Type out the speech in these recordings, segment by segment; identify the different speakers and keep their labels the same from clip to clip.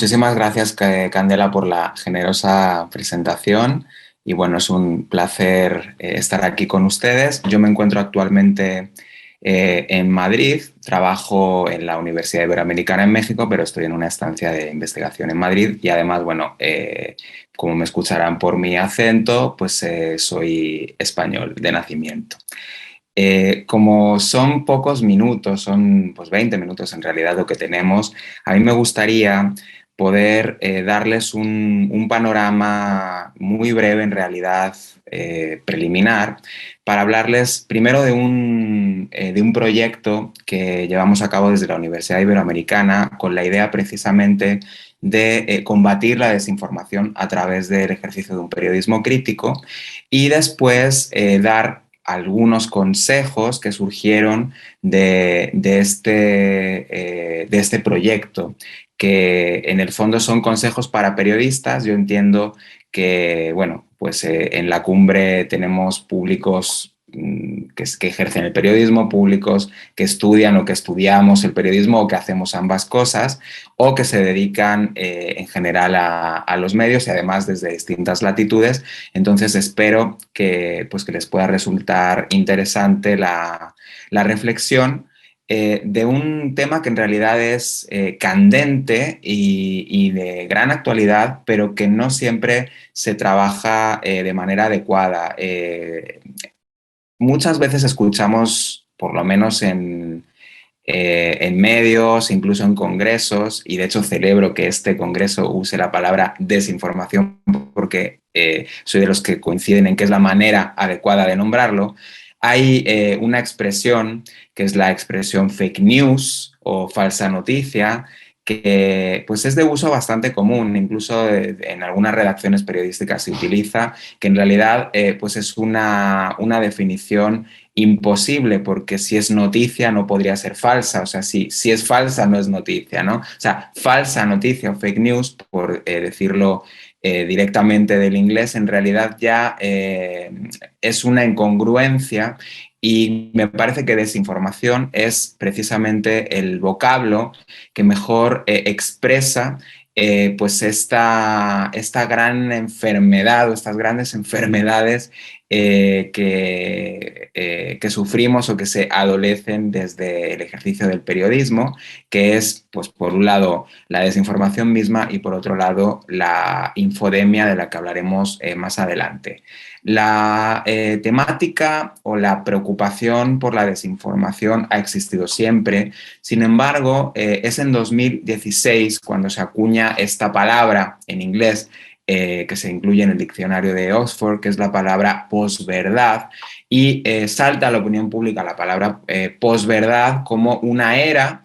Speaker 1: Muchísimas gracias, Candela, por la generosa presentación y bueno, es un placer estar aquí con ustedes. Yo me encuentro actualmente en Madrid, trabajo en la Universidad Iberoamericana en México, pero estoy en una estancia de investigación en Madrid y además, bueno, como me escucharán por mi acento, pues soy español de nacimiento. Como son pocos minutos, son pues 20 minutos en realidad lo que tenemos, a mí me gustaría poder darles un panorama muy breve en realidad, preliminar, para hablarles primero de un proyecto que llevamos a cabo desde la Universidad Iberoamericana con la idea precisamente de combatir la desinformación a través del ejercicio de un periodismo crítico y después dar algunos consejos que surgieron de este proyecto, que en el fondo son consejos para periodistas. Yo entiendo que, bueno, pues en la cumbre tenemos públicos que ejercen el periodismo, públicos que estudian o que estudiamos el periodismo o que hacemos ambas cosas o que se dedican en general a los medios y además desde distintas latitudes. Entonces espero pues, que les pueda resultar interesante la reflexión de un tema que en realidad es candente y de gran actualidad, pero que no siempre se trabaja de manera adecuada. Muchas veces escuchamos, por lo menos en medios, incluso en congresos, y de hecho celebro que este congreso use la palabra desinformación porque soy de los que coinciden en que es la manera adecuada de nombrarlo. Hay una expresión que es la expresión fake news o falsa noticia, que pues es de uso bastante común, incluso en algunas redacciones periodísticas se utiliza, que en realidad pues es una definición imposible, porque si es noticia no podría ser falsa, o sea, si es falsa no es noticia, ¿no? O sea, falsa noticia o fake news, por decirlo directamente del inglés, en realidad ya es una incongruencia y me parece que desinformación es precisamente el vocablo que mejor expresa pues esta gran enfermedad o estas grandes enfermedades que sufrimos o que se adolecen desde el ejercicio del periodismo, que es, pues, por un lado, la desinformación misma y, por otro lado, la infodemia de la que hablaremos más adelante. La temática o la preocupación por la desinformación ha existido siempre. Sin embargo, es en 2016 cuando se acuña esta palabra en inglés que se incluye en el diccionario de Oxford, que es la palabra posverdad, y salta a la opinión pública la palabra posverdad como una era,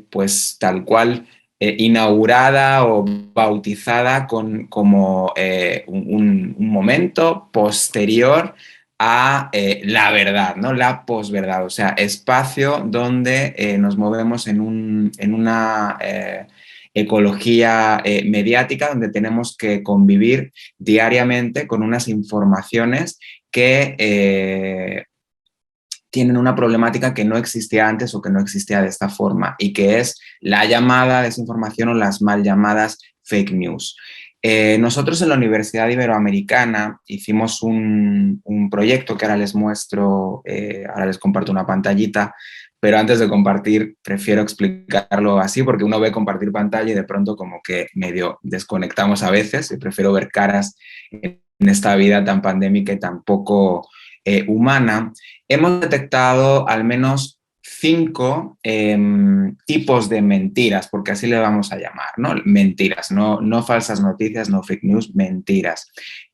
Speaker 1: pues tal cual, inaugurada o bautizada como un momento posterior a la verdad, ¿no? La posverdad, o sea, espacio donde nos movemos en una ecología mediática donde tenemos que convivir diariamente con unas informaciones que tienen una problemática que no existía antes o que no existía de esta forma, y que es la llamada desinformación o las mal llamadas fake news. Nosotros en la Universidad Iberoamericana hicimos un proyecto que ahora les muestro, ahora les comparto una pantallita, pero antes de compartir prefiero explicarlo así porque uno ve compartir pantalla y de pronto como que medio desconectamos a veces, y prefiero ver caras en esta vida tan pandémica y tan poco humana. Hemos detectado al menos 5 tipos de mentiras, porque así le vamos a llamar, ¿no? Mentiras, no falsas noticias, no fake news, mentiras.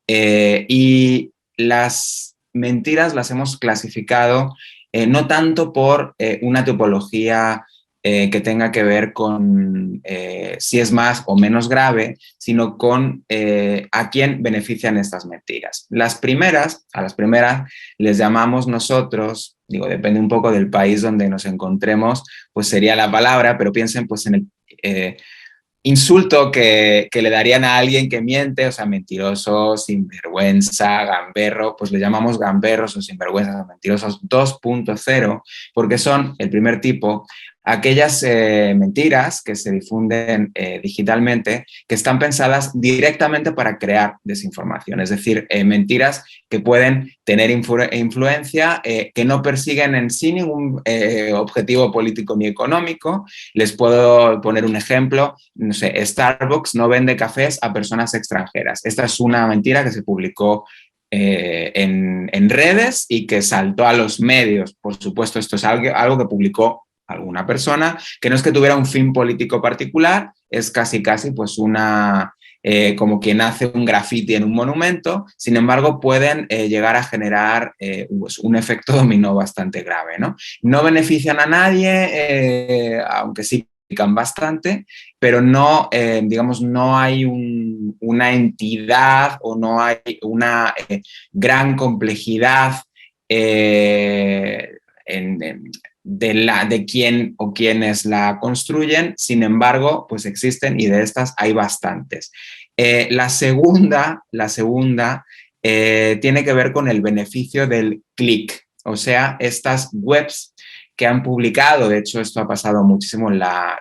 Speaker 1: Y las mentiras las hemos clasificado no tanto por una tipología que tenga que ver con si es más o menos grave, sino con a quién benefician estas mentiras. A las primeras les llamamos nosotros, digo, depende un poco del país donde nos encontremos, pues sería la palabra, pero piensen pues en el insulto que le darían a alguien que miente, o sea, mentiroso, sinvergüenza, gamberro, pues le llamamos gamberros o sinvergüenzas o mentirosos 2.0, porque son el primer tipo, aquellas mentiras que se difunden digitalmente, que están pensadas directamente para crear desinformación, es decir, mentiras que pueden tener influencia, que no persiguen en sí ningún objetivo político ni económico. Les puedo poner un ejemplo, no sé, Starbucks no vende cafés a personas extranjeras. Esta es una mentira que se publicó en redes y que saltó a los medios. Por supuesto, esto es algo que publicó alguna persona, que no es que tuviera un fin político particular, es casi pues una, como quien hace un graffiti en un monumento, sin embargo pueden llegar a generar pues un efecto dominó bastante grave, ¿no? No benefician a nadie, aunque sí pican bastante, pero no, digamos, no hay una entidad o no hay una gran complejidad de quién o quiénes la construyen, sin embargo, pues existen y de estas hay bastantes. La segunda tiene que ver con el beneficio del clic, o sea, estas webs que han publicado, de hecho esto ha pasado muchísimo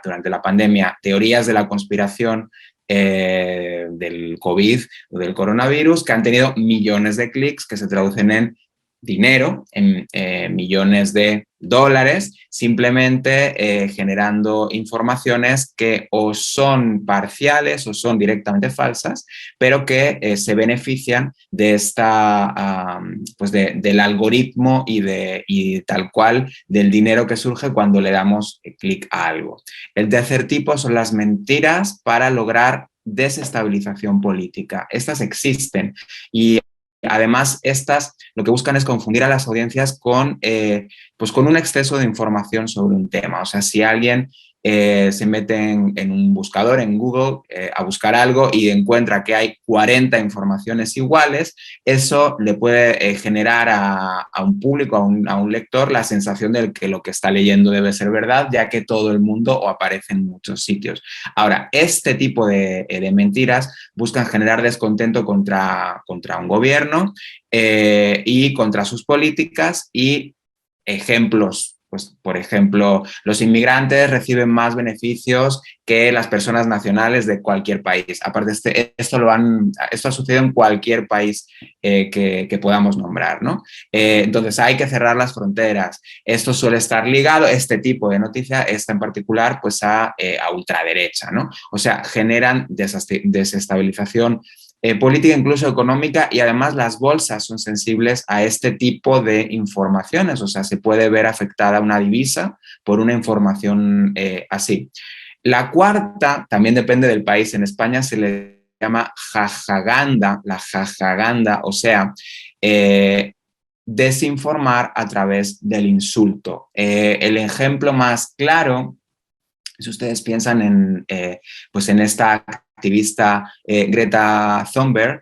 Speaker 1: durante la pandemia, teorías de la conspiración del COVID o del coronavirus, que han tenido millones de clics que se traducen en dinero, en millones de dólares, simplemente generando informaciones que o son parciales o son directamente falsas, pero que se benefician de pues del algoritmo y tal cual del dinero que surge cuando le damos clic a algo. El tercer tipo son las mentiras para lograr desestabilización política. Estas existen y además, estas lo que buscan es confundir a las audiencias pues con un exceso de información sobre un tema. O sea, si alguien se mete en un buscador, en Google, a buscar algo y encuentra que hay 40 informaciones iguales, eso le puede generar a un público, a un lector, la sensación de que lo que está leyendo debe ser verdad, ya que todo el mundo o aparece en muchos sitios. Ahora, este tipo de mentiras buscan generar descontento contra un gobierno y contra sus políticas y ejemplos. Pues, por ejemplo, los inmigrantes reciben más beneficios que las personas nacionales de cualquier país. Aparte, esto ha sucedido en cualquier país que podamos nombrar, ¿no? Entonces, hay que cerrar las fronteras. Esto suele estar ligado, este tipo de noticia, esta en particular, pues a ultraderecha, ¿no? O sea, generan desestabilización política, incluso económica, y además las bolsas son sensibles a este tipo de informaciones, o sea, se puede ver afectada una divisa por una información así. La cuarta también depende del país. En España se le llama jajaganda, la jajaganda, o sea, desinformar a través del insulto. El ejemplo más claro, si ustedes piensan pues en esta activista Greta Thunberg,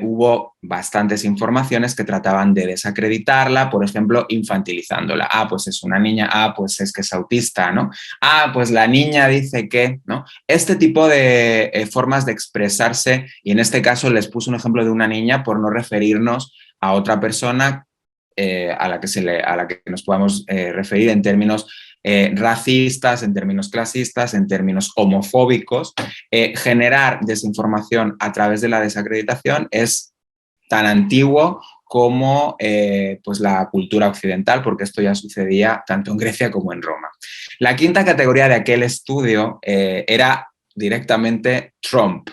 Speaker 1: hubo bastantes informaciones que trataban de desacreditarla, por ejemplo, infantilizándola. Ah, pues es una niña, ah, pues es que es autista, ¿no? Ah, pues la niña dice que, ¿no? Este tipo de formas de expresarse, y en este caso les puse un ejemplo de una niña por no referirnos a otra persona a la que nos podamos referir en términos racistas, en términos clasistas, en términos homofóbicos. Generar desinformación a través de la desacreditación es tan antiguo como pues la cultura occidental, porque esto ya sucedía tanto en Grecia como en Roma. La quinta categoría de aquel estudio era directamente Trump.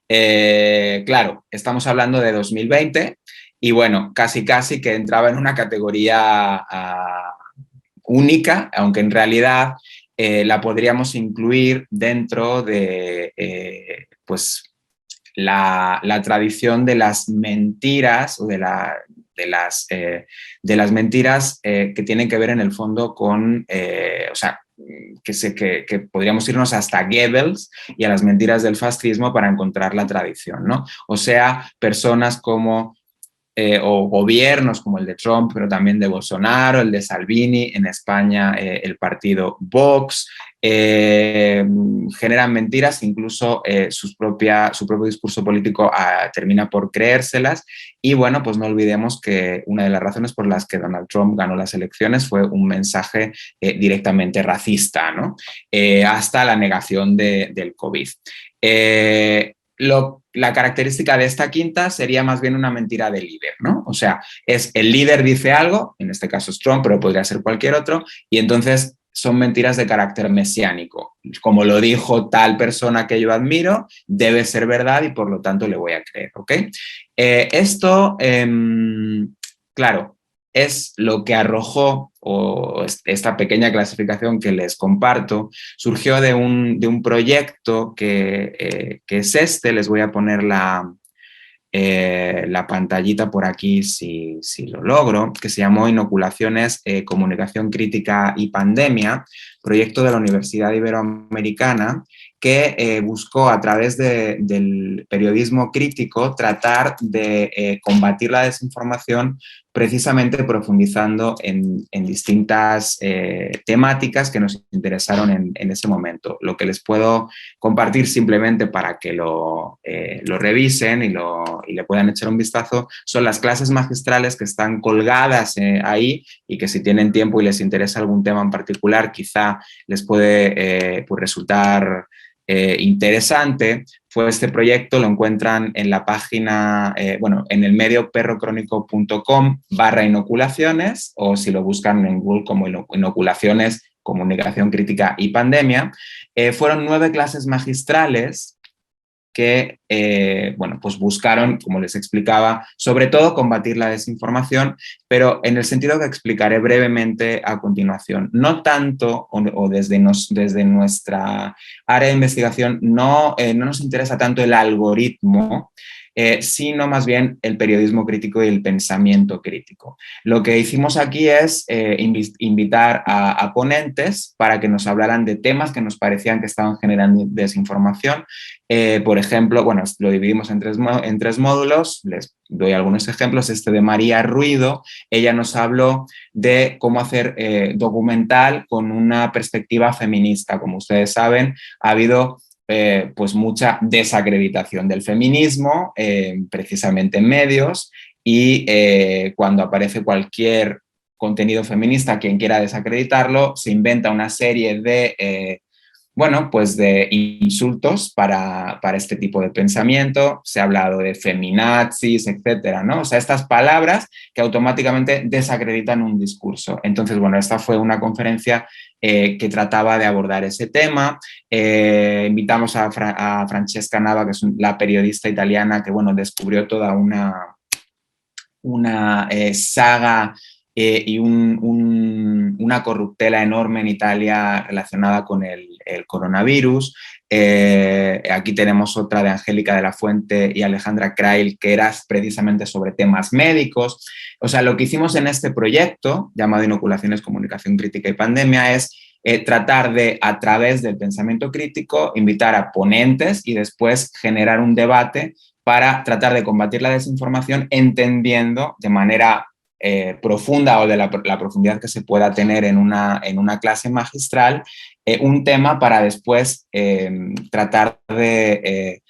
Speaker 1: Claro, estamos hablando de 2020 y bueno, casi que entraba en una categoría única, aunque en realidad la podríamos incluir dentro de pues la tradición de las mentiras o de las mentiras que tienen que ver en el fondo con, o sea, que podríamos irnos hasta Goebbels y a las mentiras del fascismo para encontrar la tradición, ¿no? O sea, personas como o gobiernos como el de Trump, pero también de Bolsonaro, el de Salvini, en España el partido Vox, generan mentiras, incluso su propio discurso político termina por creérselas. Y bueno, pues no olvidemos que una de las razones por las que Donald Trump ganó las elecciones fue un mensaje directamente racista, ¿no? Hasta la negación del COVID. La característica de esta quinta sería más bien una mentira de líder, ¿no? O sea, es el líder dice algo, en este caso es Trump, pero podría ser cualquier otro, y entonces son mentiras de carácter mesiánico. Como lo dijo tal persona que yo admiro, debe ser verdad y por lo tanto le voy a creer, ¿ok? Esto, claro, es lo que arrojó, o esta pequeña clasificación que les comparto, surgió de un proyecto que es este. Les voy a poner la pantallita por aquí si lo logro, que se llamó Inoculaciones, Comunicación Crítica y Pandemia, proyecto de la Universidad Iberoamericana, que buscó a través del periodismo crítico tratar de combatir la desinformación, precisamente profundizando en distintas temáticas que nos interesaron en ese momento. Lo que les puedo compartir simplemente para que lo revisen y le puedan echar un vistazo son las clases magistrales que están colgadas ahí, y que si tienen tiempo y les interesa algún tema en particular, quizá les puede pues resultar interesante. Fue este proyecto, lo encuentran en la página, bueno, en el medio perrocrónico.com/inoculaciones, o si lo buscan en Google como inoculaciones, comunicación crítica y pandemia. Fueron 9 clases magistrales que, bueno, pues buscaron, como les explicaba, sobre todo combatir la desinformación, pero en el sentido que explicaré brevemente a continuación. No tanto, o desde nuestra área de investigación, no nos interesa tanto el algoritmo, sino más bien el periodismo crítico y el pensamiento crítico. Lo que hicimos aquí es invitar a ponentes para que nos hablaran de temas que nos parecían que estaban generando desinformación. Por ejemplo, bueno, lo dividimos en tres módulos, les doy algunos ejemplos. Este de María Ruido, ella nos habló de cómo hacer documental con una perspectiva feminista. Como ustedes saben, ha habido pues mucha desacreditación del feminismo, precisamente en medios, y cuando aparece cualquier contenido feminista, quien quiera desacreditarlo, se inventa una serie de bueno, pues de insultos para este tipo de pensamiento. Se ha hablado de feminazis, etcétera, ¿no? O sea, estas palabras que automáticamente desacreditan un discurso. Entonces, bueno, esta fue una conferencia que trataba de abordar ese tema. Invitamos a Francesca Nava, que es la periodista italiana que, bueno, descubrió toda una saga y una corruptela enorme en Italia relacionada con el coronavirus. Aquí tenemos otra de Angélica de la Fuente y Alejandra Krail, que era precisamente sobre temas médicos. O sea, lo que hicimos en este proyecto, llamado Inoculaciones, Comunicación Crítica y Pandemia, es tratar de, a través del pensamiento crítico, invitar a ponentes y después generar un debate para tratar de combatir la desinformación, entendiendo de manera profunda, o de la profundidad que se pueda tener en una clase magistral, un tema para después tratar de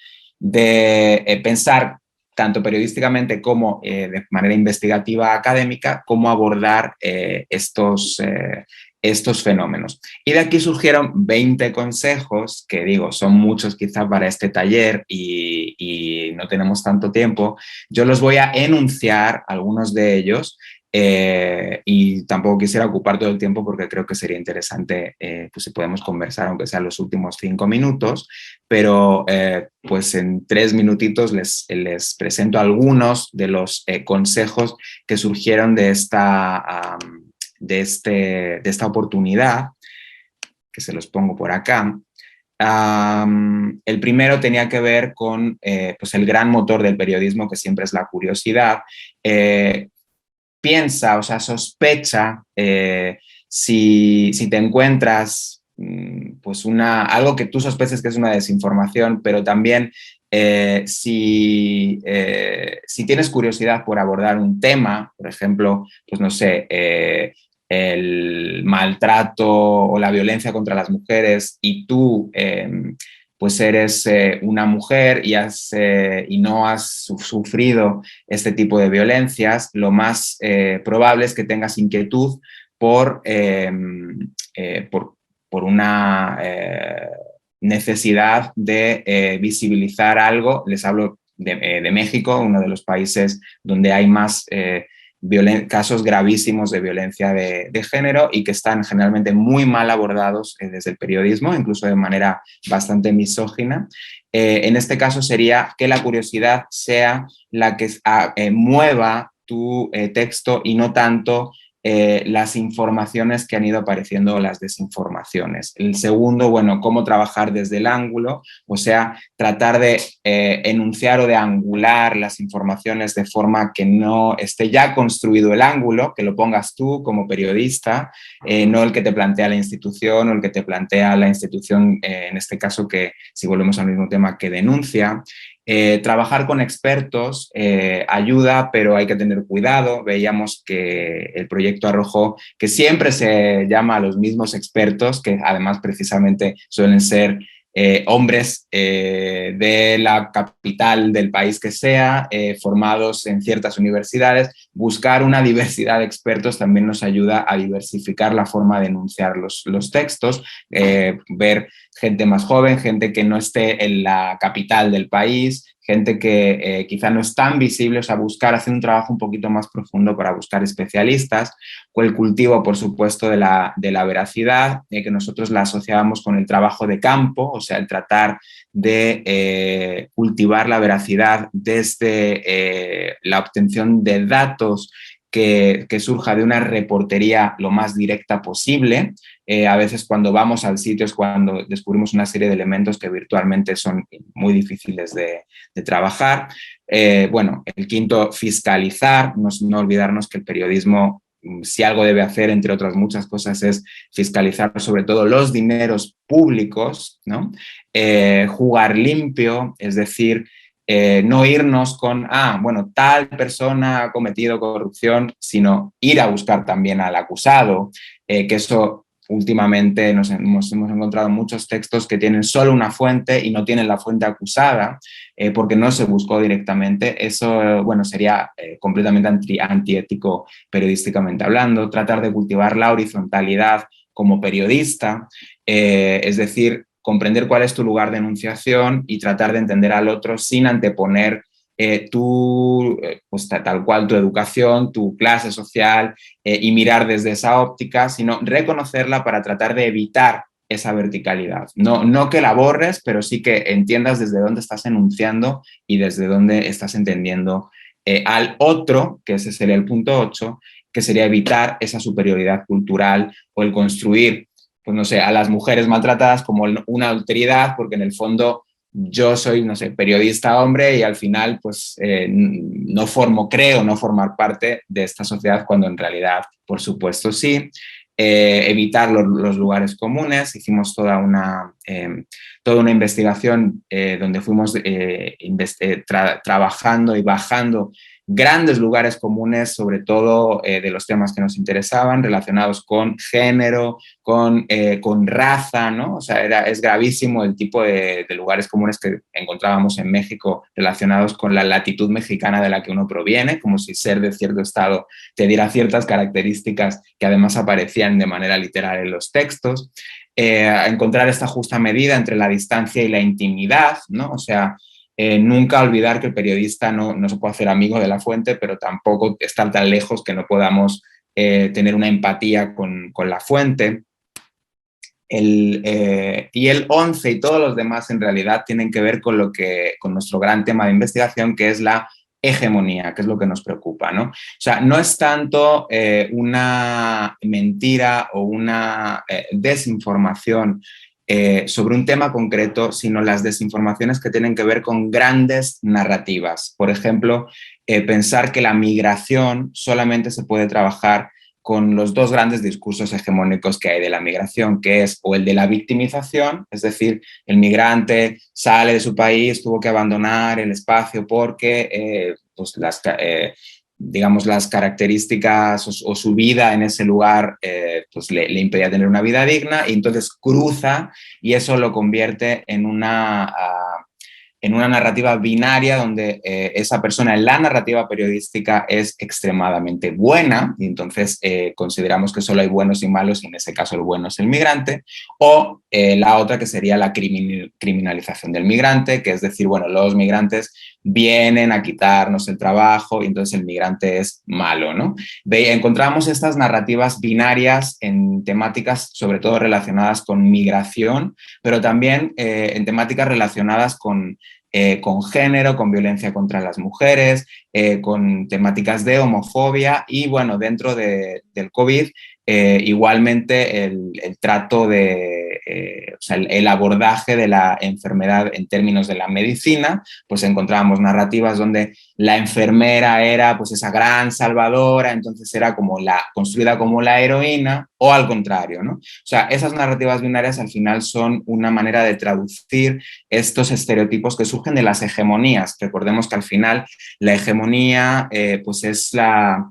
Speaker 1: pensar tanto periodísticamente como de manera investigativa académica, cómo abordar estos fenómenos. Y de aquí surgieron 20 consejos, que digo, son muchos quizá para este taller y no tenemos tanto tiempo. Yo los voy a enunciar, algunos de ellos, y tampoco quisiera ocupar todo el tiempo porque creo que sería interesante, pues si podemos conversar, aunque sean los últimos 5 minutos, pero pues en 3 minutitos les presento algunos de los consejos que surgieron de esta oportunidad, que se los pongo por acá. El primero tenía que ver con pues el gran motor del periodismo, que siempre es la curiosidad. Piensa, o sea, sospecha si te encuentras pues algo que tú sospeches que es una desinformación, pero también Si tienes curiosidad por abordar un tema, por ejemplo, pues no sé, el maltrato o la violencia contra las mujeres y tú pues eres una mujer y no has sufrido este tipo de violencias, lo más probable es que tengas inquietud por, por una necesidad de visibilizar algo. Les hablo de México, uno de los países donde hay más casos gravísimos de violencia de género y que están generalmente muy mal abordados desde el periodismo, incluso de manera bastante misógina. En este caso sería que la curiosidad sea la que mueva tu texto y no tanto las informaciones que han ido apareciendo o las desinformaciones. El segundo, bueno, cómo trabajar desde el ángulo, o sea, tratar de enunciar o de angular las informaciones de forma que no esté ya construido el ángulo, que lo pongas tú como periodista, no el que te plantea la institución o el que te plantea la institución, en este caso, que si volvemos al mismo tema, que denuncia. Trabajar con expertos ayuda, pero hay que tener cuidado. Veíamos que el proyecto arrojó que siempre se llama a los mismos expertos, que además precisamente suelen ser hombres de la capital del país que sea, formados en ciertas universidades. Buscar una diversidad de expertos también nos ayuda a diversificar la forma de enunciar los textos, ver gente más joven, gente que no esté en la capital del país, gente que quizá no es tan visible, o sea, hacer un trabajo un poquito más profundo para buscar especialistas, o el cultivo, por supuesto, de la veracidad, que nosotros la asociábamos con el trabajo de campo, o sea, el tratar de cultivar la veracidad desde la obtención de datos que surja de una reportería lo más directa posible. A veces cuando vamos al sitio es cuando descubrimos una serie de elementos que virtualmente son muy difíciles de trabajar. Bueno, el quinto, fiscalizar, no olvidarnos que el periodismo, si algo debe hacer, entre otras muchas cosas, es fiscalizar sobre todo los dineros públicos, ¿no? Jugar limpio, es decir, no irnos con, bueno, tal persona ha cometido corrupción, sino ir a buscar también al acusado, que eso últimamente nos hemos encontrado muchos textos que tienen solo una fuente y no tienen la fuente acusada porque no se buscó directamente. Eso, bueno, sería completamente antiético periodísticamente hablando. Tratar de cultivar la horizontalidad como periodista, es decir, comprender cuál es tu lugar de enunciación y tratar de entender al otro sin anteponer pues, tal cual tu educación, tu clase social y mirar desde esa óptica, sino reconocerla para tratar de evitar esa verticalidad. No que la borres, pero sí que entiendas desde dónde estás enunciando y desde dónde estás entendiendo al otro, que ese sería el punto 8, que sería evitar esa superioridad cultural o el construir, pues no sé, a las mujeres maltratadas como una alteridad, porque en el fondo yo soy, no sé, periodista hombre y al final pues creo no formar parte de esta sociedad cuando en realidad, por supuesto, sí. Evitar los lugares comunes. Hicimos toda una investigación donde fuimos trabajando y bajando grandes lugares comunes, sobre todo de los temas que nos interesaban, relacionados con género, con raza, ¿no? O sea, es gravísimo el tipo de lugares comunes que encontrábamos en México relacionados con la latitud mexicana de la que uno proviene, como si ser de cierto estado te diera ciertas características que además aparecían de manera literal en los textos. Encontrar esta justa medida entre la distancia y la intimidad, ¿no? O sea, nunca olvidar que el periodista no se puede hacer amigo de la fuente, pero tampoco estar tan lejos que no podamos tener una empatía con la fuente. Y el 11 y todos los demás en realidad tienen que ver con nuestro gran tema de investigación, que es la hegemonía, que es lo que nos preocupa, ¿no? O sea, no es tanto una mentira o una desinformación sobre un tema concreto, sino las desinformaciones que tienen que ver con grandes narrativas. Por ejemplo, pensar que la migración solamente se puede trabajar con los dos grandes discursos hegemónicos que hay de la migración, que es o el de la victimización, es decir, el migrante sale de su país, tuvo que abandonar el espacio porque pues digamos, las características o su vida en ese lugar pues le impedía tener una vida digna, y entonces cruza y eso lo convierte en una narrativa binaria donde esa persona en la narrativa periodística es extremadamente buena, y entonces consideramos que solo hay buenos y malos, y en ese caso el bueno es el migrante, o la otra, que sería la criminalización del migrante, que es decir, bueno, los migrantes vienen a quitarnos el trabajo y entonces el migrante es malo, ¿no? Encontramos estas narrativas binarias en temáticas sobre todo relacionadas con migración, pero también en temáticas relacionadas con género, con violencia contra las mujeres, con temáticas de homofobia y, bueno, dentro del COVID, igualmente el trato o sea, el abordaje de la enfermedad en términos de la medicina, pues encontrábamos narrativas donde la enfermera era pues esa gran salvadora, entonces era construida como la heroína, o al contrario, ¿no? O sea, esas narrativas binarias al final son una manera de traducir estos estereotipos que surgen de las hegemonías. Recordemos que al final la hegemonía pues es la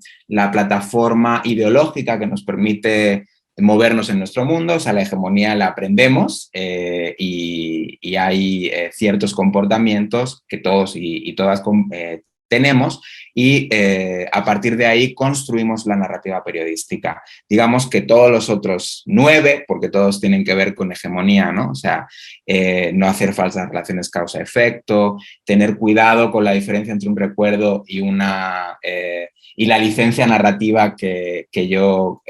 Speaker 1: plataforma ideológica que nos permite movernos en nuestro mundo. O sea, la hegemonía la aprendemos y hay ciertos comportamientos que todos y todas tenemos, y a partir de ahí construimos la narrativa periodística. Digamos que todos los otros 9, porque todos tienen que ver con hegemonía, ¿no? O sea, no hacer falsas relaciones causa-efecto, tener cuidado con la diferencia entre un recuerdo y la licencia narrativa que yo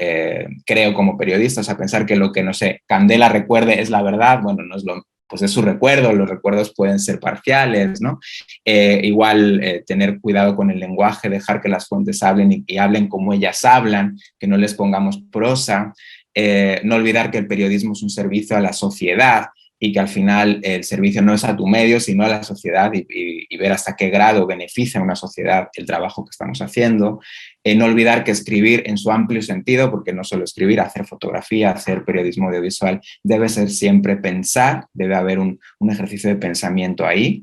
Speaker 1: creo como periodista. O sea, pensar que lo que, no sé, Candela recuerde es la verdad, bueno, no es pues es su recuerdo, los recuerdos pueden ser parciales, ¿no? Igual tener cuidado con el lenguaje, dejar que las fuentes hablen y hablen como ellas hablan, que no les pongamos prosa, no olvidar que el periodismo es un servicio a la sociedad y que al final el servicio no es a tu medio, sino a la sociedad, y ver hasta qué grado beneficia a una sociedad el trabajo que estamos haciendo. No olvidar que escribir en su amplio sentido, porque no solo escribir, hacer fotografía, hacer periodismo audiovisual, debe ser siempre pensar, debe haber un ejercicio de pensamiento ahí.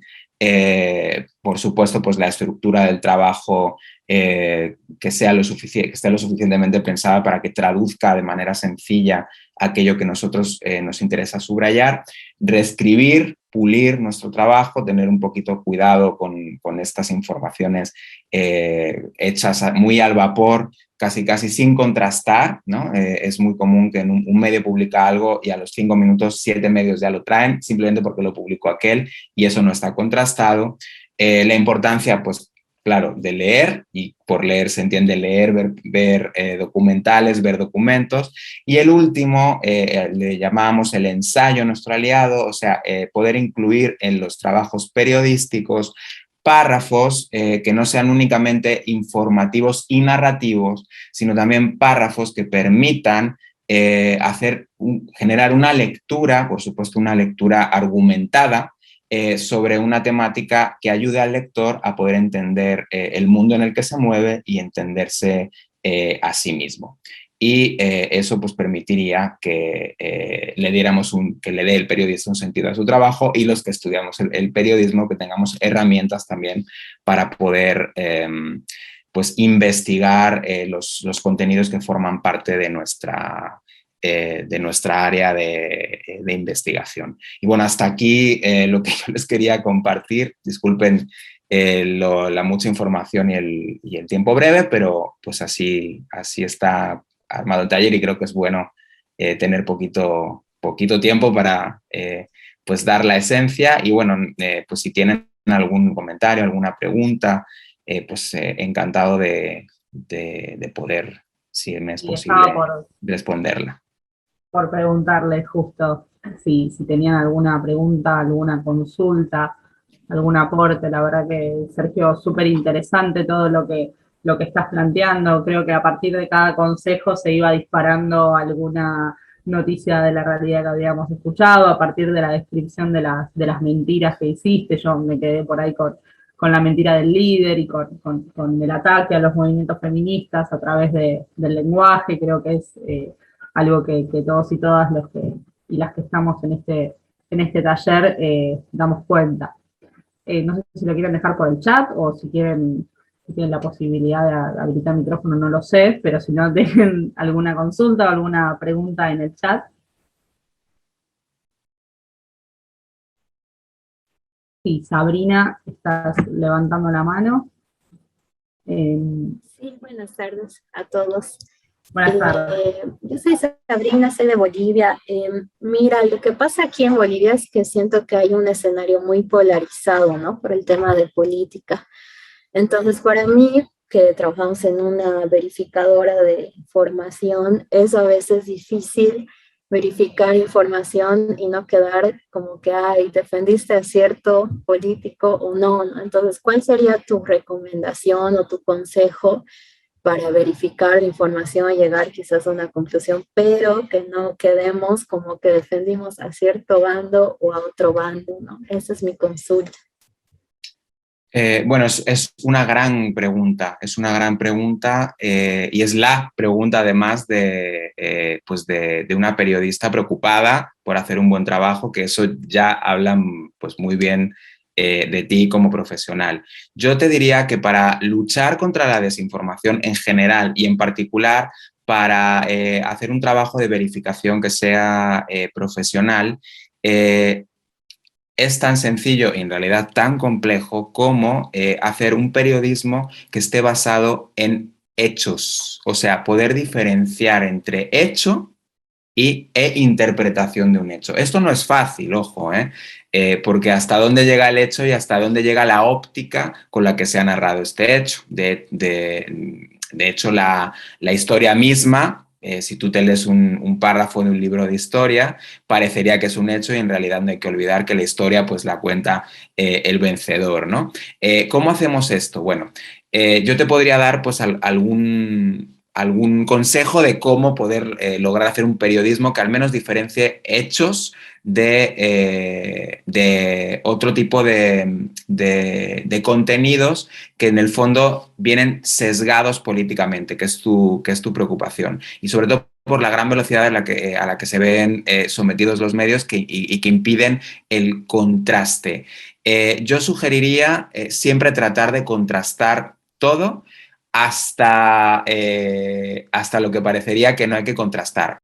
Speaker 1: Por supuesto, pues la estructura del trabajo que esté lo suficientemente pensada para que traduzca de manera sencilla aquello que nosotros nos interesa subrayar, reescribir, pulir nuestro trabajo, tener un poquito cuidado con estas informaciones hechas muy al vapor, casi sin contrastar, ¿no? Es muy común que en un medio publica algo y a los 5 minutos 7 medios ya lo traen, simplemente porque lo publicó aquel, y eso no está contrastado. La importancia, pues, claro, de leer, y por leer se entiende leer, ver documentales, ver documentos. Y el último, le llamábamos el ensayo, nuestro aliado, o sea, poder incluir en los trabajos periodísticos párrafos que no sean únicamente informativos y narrativos, sino también párrafos que permitan generar una lectura, por supuesto una lectura argumentada, sobre una temática que ayude al lector a poder entender el mundo en el que se mueve y entenderse a sí mismo. Y eso pues permitiría que que le dé el periodista un sentido a su trabajo, y los que estudiamos el periodismo que tengamos herramientas también para poder pues investigar los contenidos que forman parte de nuestra área de investigación. Y bueno, hasta aquí lo que yo les quería compartir. Disculpen la mucha información y el tiempo breve, pero pues así está armado el taller, y creo que es bueno tener poquito tiempo para pues dar la esencia. Y bueno, pues si tienen algún comentario, alguna pregunta, pues encantado de poder, si me es
Speaker 2: Y
Speaker 1: posible,
Speaker 2: estaba
Speaker 1: responderla.
Speaker 2: por preguntarles justo si tenían alguna pregunta, alguna consulta, algún aporte. La verdad que, Sergio, súper interesante todo lo que estás planteando. Creo que a partir de cada consejo se iba disparando alguna noticia de la realidad que habíamos escuchado, a partir de la descripción de las mentiras que hiciste. Yo me quedé por ahí con la mentira del líder y con el ataque a los movimientos feministas a través del lenguaje. Creo que es algo que todos y todas los que y las que estamos en este taller damos cuenta. No sé si lo quieren dejar por el chat o si tienen la posibilidad de habilitar el micrófono, no lo sé, pero si no, dejen alguna consulta o alguna pregunta en el chat. Sí, Sabrina, estás levantando la mano.
Speaker 3: Sí, buenas tardes a todos.
Speaker 2: Buenas tardes.
Speaker 3: Yo soy Sabrina, soy de Bolivia. Mira, lo que pasa aquí en Bolivia es que siento que hay un escenario muy polarizado, ¿no? Por el tema de política. Entonces, para mí, que trabajamos en una verificadora de información, es a veces difícil verificar información y no quedar como que, ay, defendiste a cierto político o no, ¿no? Entonces, ¿cuál sería tu recomendación o tu consejo para verificar la información y llegar quizás a una conclusión, pero que no quedemos como que defendimos a cierto bando o a otro bando, ¿no? Esa es mi consulta.
Speaker 1: Bueno, es una gran pregunta, y es la pregunta además pues de una periodista preocupada por hacer un buen trabajo, que eso ya habla pues muy bien de ti como profesional. Yo te diría que para luchar contra la desinformación en general y en particular para hacer un trabajo de verificación que sea profesional, es tan sencillo y en realidad tan complejo como hacer un periodismo que esté basado en hechos, o sea, poder diferenciar entre hecho e interpretación de un hecho. Esto no es fácil, ojo, porque hasta dónde llega el hecho y hasta dónde llega la óptica con la que se ha narrado este hecho. De hecho, la historia misma, si tú te lees un párrafo de un libro de historia, parecería que es un hecho y en realidad no hay que olvidar que la historia pues la cuenta el vencedor, ¿no? ¿Cómo hacemos esto? Bueno, yo te podría dar pues algún consejo de cómo poder lograr hacer un periodismo que al menos diferencie hechos de otro tipo de contenidos que en el fondo vienen sesgados políticamente, que es tu preocupación. Y sobre todo por la gran velocidad a la que se ven sometidos los medios y que impiden el contraste. Yo sugeriría siempre tratar de contrastar todo hasta lo que parecería que no hay que contrastar.